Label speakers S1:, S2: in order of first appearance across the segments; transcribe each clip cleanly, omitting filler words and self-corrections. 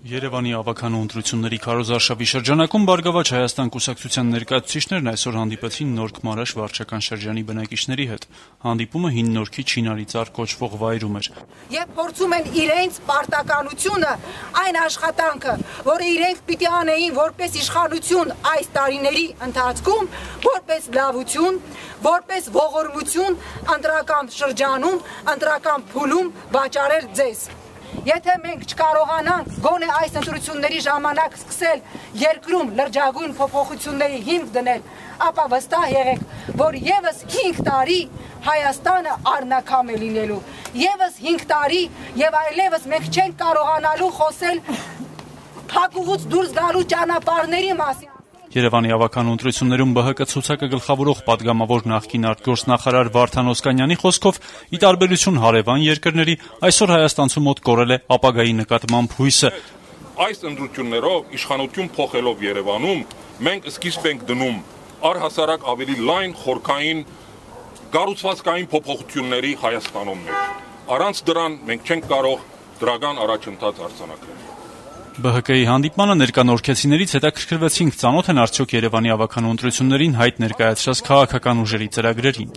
S1: Երևանի ավագանու ընտրությունների քարոզարշավի շրջանակում «Բարգավաճ Հայաստան» կուսակցության ներկայացուցիչներն այսօր հանդիպեցին Նորք Մարաշ վարչական շրջանի բնակիչների հետ։ Հանդիպումը Հին Նորքի Չինարի ծառ կոչվող վայրում էր։
S2: Եվ փորձում են իրենց պարտականությունը, այն աշխատանքը, որը իրենք պիտի անեին որպես իշխանություն այս տարիների ընթացքում, որպես լավություն, որպես ողորմություն ընտրական շրջանում, ընտրական փուլում վաճառել ձեզ։ Եթե մենք չկարողանանք գոնե այս ընտրությունների ժամանակ սկսել երկրում լրջագույն փոփոխությունների հիմք դնել, ապա վստահ եղեք, որ եւս 5 տարի Հայաստանը առնաքամ է լինելու, եւս 5 տարի եւ այլեւս մենք չենք կարողանալու խոսել փակուղուց դուրս գալու ճանապարհների մասին։
S1: Երևանի ավագանու ընտրություններում ԲՀԿ ցուցակը գլխավորող падգամավոր նախկին արտգործնախարար Վարդան Օսկանյանի խոսքով, ի տարբերություն հարևան երկրների, այսօր Հայաստանցու մոտ կորել է ապագայի նկատմամբ հույսը։
S3: Այս ընտրություններով իշխանություն փոխելով Երևանում, մենք սկիզբ ենք դնում առհասարակ ավելի լայն խորքային կառուցվածքային փոփոխությունների Հայաստանում։ Առանց դրան մենք չենք կարող դրական առաջընթաց արձանագրել։
S1: ԲՀԿ-ի հանդիպմանը ներկա նորքեցիներից հետաքրքրվեցինք, ծանոթ են արդյոք Երևանի ավագանու ընտրություններին հայտ ներկայացրած քաղաքական ուժերի ծրագրերին։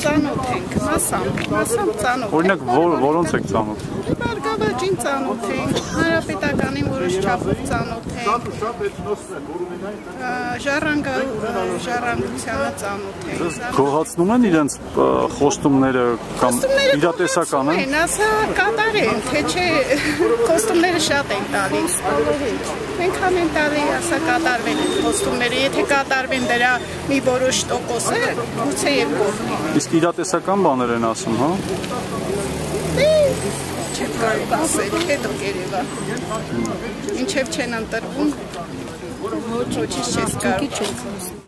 S4: Ծանոթ ենք, մասամբ ծանոթ։
S1: Օրինակ, որոնց եք ծանոթ։
S4: Բարգավաճին ծանոթ ենք, Հանրապետականին որոշ չափով ծանոթ ենք, ժառանգությանը ծանոթ ենք։
S1: Գոհացնում են իրենց խոստումները կամ իրատեսական են։
S4: Ասա կատարեն, թե չէ խոստումները շատ են տալիս։ Մենք ամեն տարի ասա կատարվեն են խոստումները, եթե կատարվեն դրա մի որոշ տոկոսը, գուցե եւ կողմի։
S1: Իսկ իրատեսական բաներ են ասում, հա։
S4: Չեմ կարող ասել, հետո կերևա։ Ինչև չեն ընտրվում, ոչինչ չես կարող։